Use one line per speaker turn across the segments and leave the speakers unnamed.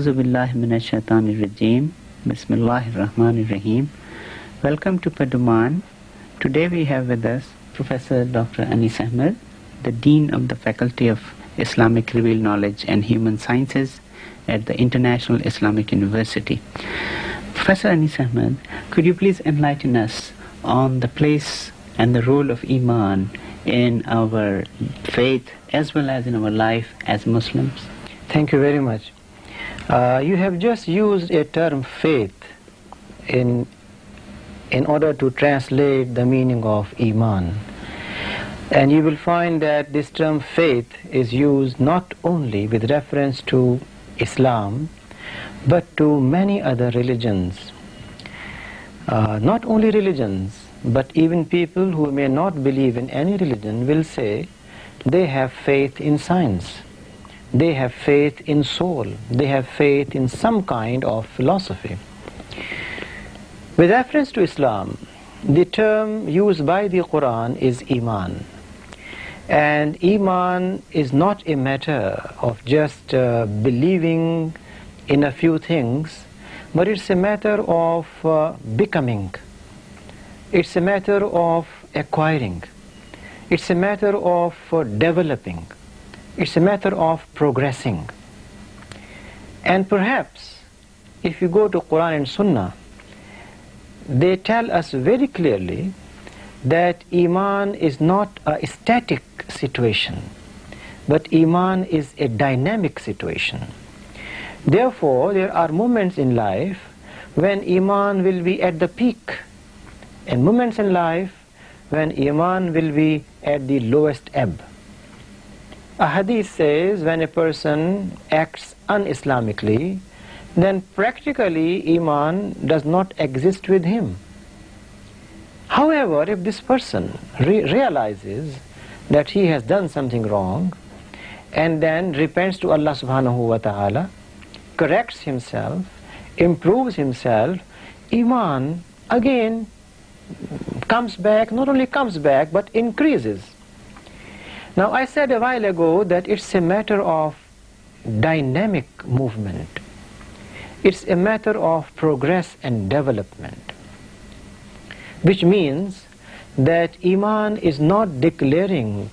A'udhu billahi minash shaitanir rajim. Bismillahir rahmanir rahim. Welcome to Paduman. Today we have with us Professor Dr. Anis Ahmad, the Dean of the Faculty of Islamic Revealed Knowledge and Human Sciences at the International Islamic University. Professor Anis Ahmad, could you please enlighten us on the place and the role of Iman in our faith as well as in our life as Muslims?
Thank you very much. You have just used a term faith in order to translate the meaning of Iman. And you will find that this term faith is used not only with reference to Islam, but to many other religions. Not only religions, but even people who may not believe in any religion will say they have faith in science. They have faith in soul. They have faith in some kind of philosophy. With reference to Islam, the term used by the Quran is Iman. And Iman is not a matter of just believing in a few things, but it's a matter of becoming. It's a matter of acquiring. It's a matter of developing. It's a matter of progressing. And perhaps, if you go to Quran and Sunnah, they tell us very clearly that Iman is not a static situation, but Iman is a dynamic situation. Therefore, there are moments in life when Iman will be at the peak, and moments in life when Iman will be at the lowest ebb. A hadith says when a person acts un-Islamically, then practically Iman does not exist with him. However, if this person realizes that he has done something wrong and then repents to Allah subhanahu wa ta'ala, corrects himself, improves himself, Iman again comes back, not only comes back, but increases. Now, I said a while ago that it's a matter of dynamic movement. It's a matter of progress and development, which means that Iman is not declaring,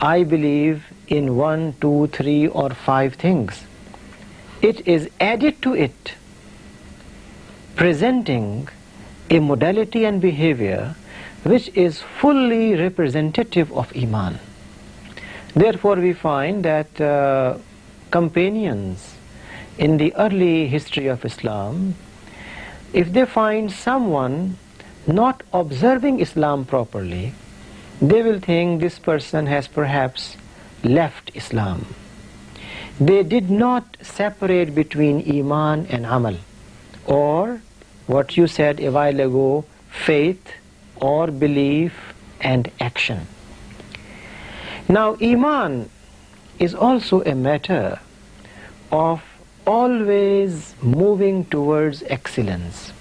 I believe in 1, 2, 3 or 5 things. It is added to it, presenting a modality and behavior which is fully representative of Iman. Therefore, we find that companions in the early history of Islam, if they find someone not observing Islam properly, they will think this person has perhaps left Islam. They did not separate between Iman and Amal, or what you said a while ago, faith or belief and action. Now, Iman is also a matter of always moving towards excellence.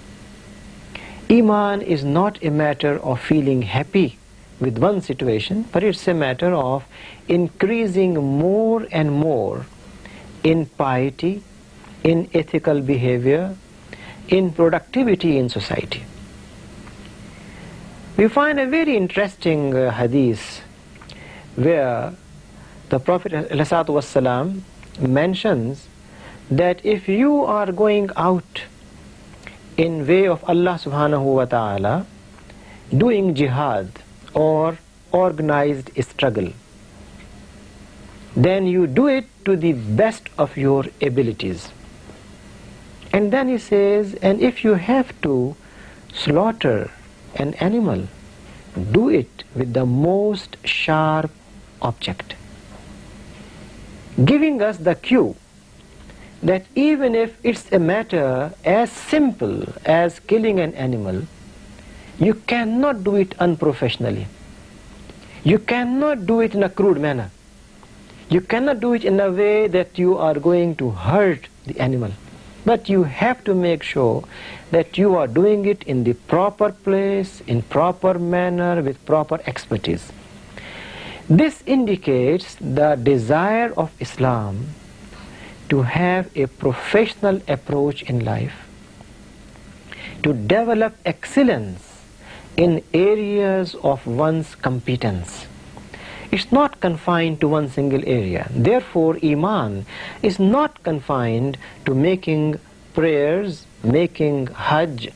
Iman is not a matter of feeling happy with one situation, but it's a matter of increasing more and more in piety, in ethical behavior, in productivity in society. We find a very interesting hadith where the Prophet ﷺ mentions that if you are going out in way of Allah subhanahu wa ta'ala, doing jihad or organized struggle, then you do it to the best of your abilities. And then he says, and if you have to slaughter an animal, do it with the most sharp object, giving us the cue that even if it's a matter as simple as killing an animal, you cannot do it unprofessionally. You cannot do it in a crude manner. You cannot do it in a way that you are going to hurt the animal. But you have to make sure that you are doing it in the proper place, in proper manner, with proper expertise. This indicates the desire of Islam to have a professional approach in life, to develop excellence in areas of one's competence. It's not confined to one single area. Therefore, Iman is not confined to making prayers, making Hajj,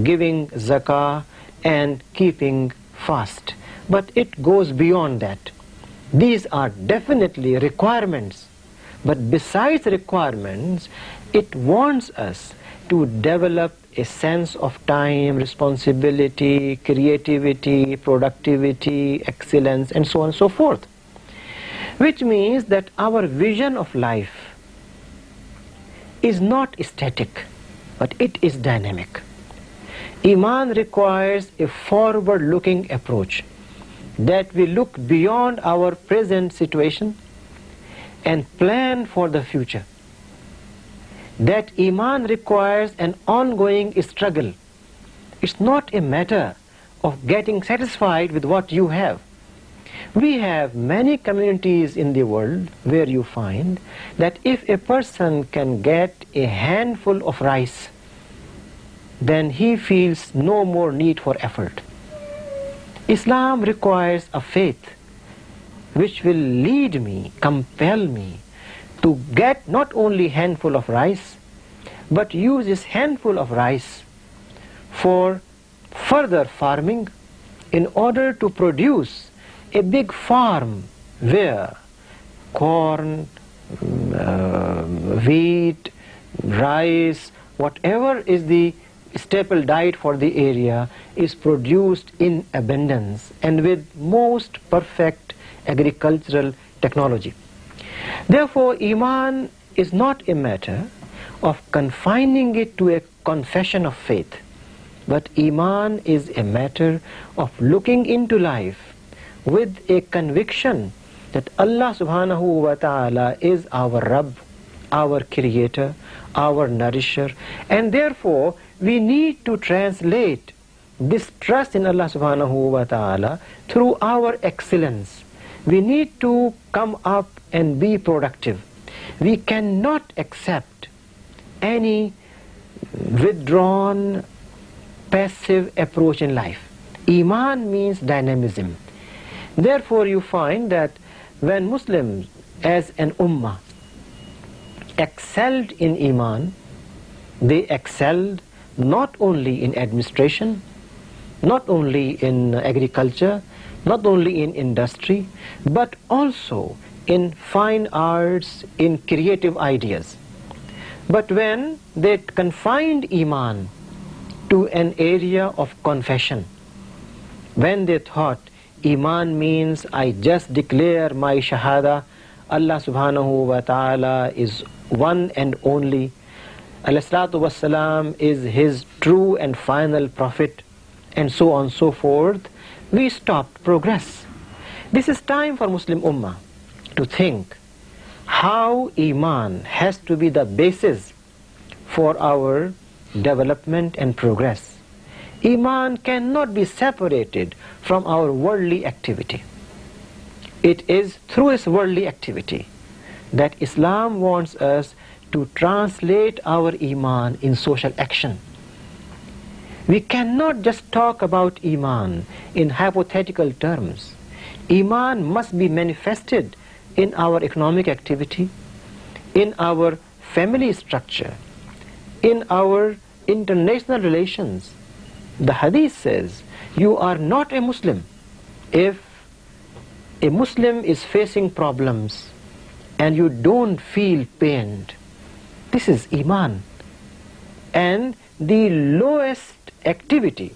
giving zakah, and keeping fast. But it goes beyond that. These are definitely requirements. But besides requirements, it wants us to develop a sense of time, responsibility, creativity, productivity, excellence, and so on and so forth. Which means that our vision of life is not static, but it is dynamic. Iman requires a forward-looking approach, that we look beyond our present situation and plan for the future. That Iman requires an ongoing struggle. It's not a matter of getting satisfied with what you have. We have many communities in the world where you find that if a person can get a handful of rice, then he feels no more need for effort. Islam requires a faith which will lead me, compel me to get not only handful of rice, but use this handful of rice for further farming in order to produce a big farm where corn, wheat, rice, whatever is the staple diet for the area is produced in abundance and with most perfect agricultural technology. Therefore, Iman is not a matter of confining it to a confession of faith, but Iman is a matter of looking into life with a conviction that Allah subhanahu wa ta'ala is our Rabb, our Creator, our Nourisher, and therefore we need to translate this trust in Allah subhanahu wa ta'ala through our excellence. We need to come up and be productive. We cannot accept any withdrawn, passive approach in life. Iman means dynamism. Therefore you find that when Muslims as an ummah excelled in Iman, they excelled not only in administration, not only in agriculture, not only in industry, but also in fine arts, in creative ideas. But when they confined Iman to an area of confession, when they thought Iman means I just declare my shahada, Allah subhanahu wa ta'ala is one and only, alayhi salatu wassalam is his true and final prophet, and so on and so forth, we stopped progress. This is time for Muslim Ummah to think how Iman has to be the basis for our development and progress. Iman cannot be separated from our worldly activity. It is through its worldly activity that Islam wants us to translate our Iman in social action. We cannot just talk about Iman in hypothetical terms. Iman must be manifested in our economic activity, in our family structure, in our international relations. The hadith says, you are not a Muslim if a Muslim is facing problems and you don't feel pained. This is Iman. And the lowest activity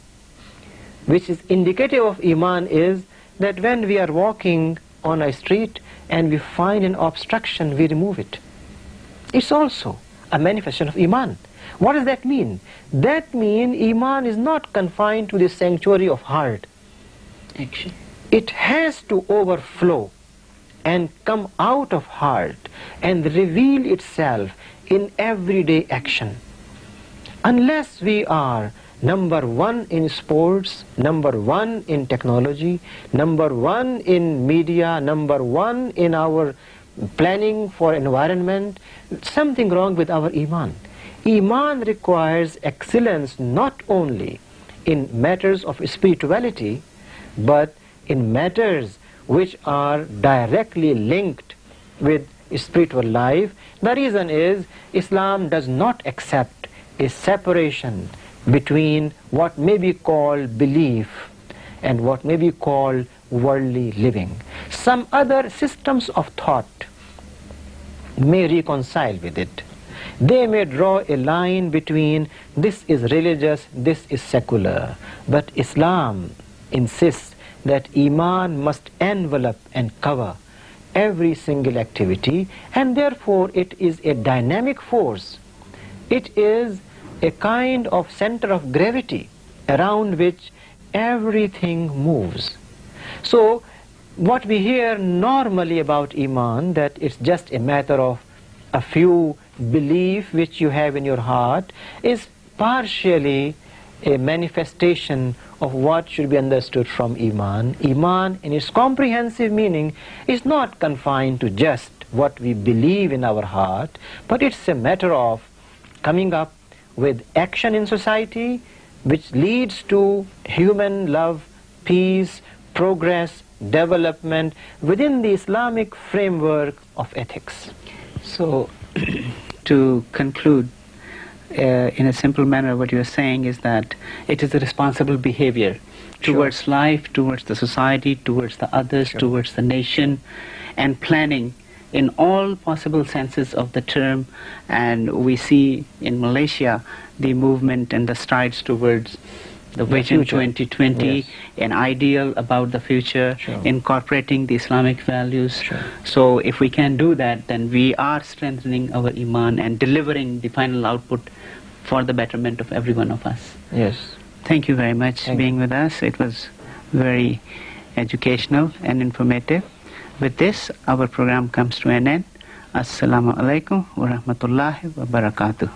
which is indicative of Iman is that when we are walking on a street and we find an obstruction, we remove it. It's also a manifestation of Iman. What does that mean? That means Iman is not confined to the sanctuary of heart.
Action.
It has to overflow and come out of heart and reveal itself in everyday action. Unless we are number one in sports, number one in technology, number one in media, number one in our planning for environment, something wrong with our Iman. Iman requires excellence not only in matters of spirituality, but in matters which are directly linked with spiritual life. The reason is Islam does not accept a separation between what may be called belief and what may be called worldly living. Some other systems of thought may reconcile with it. They may draw a line between this is religious, this is secular. But Islam insists that Iman must envelop and cover every single activity, and therefore it is a dynamic force. It is a kind of center of gravity around which everything moves. So what we hear normally about Iman, that it's just a matter of a few belief which you have in your heart, is partially a manifestation of what should be understood from Iman. Iman in its comprehensive meaning is not confined to just what we believe in our heart, but it's a matter of coming up with action in society which leads to human love, peace, progress, development within the Islamic framework of ethics.
So, to conclude, in a simple manner, what you are saying is that it is a responsible behavior towards life, towards the society, towards the others, towards the nation, and planning in all possible senses of the term. And we see in Malaysia the movement and the strides towards the Vision 2020, an ideal about the future, incorporating the Islamic values. So if we can do that, then we are strengthening our Iman and delivering the final output for the betterment of every one of us.
Yes.
Thank you very much for being with us. It was very educational and informative. With this, our program comes to an end. Assalamu alaikum wa rahmatullahi wa barakatuh.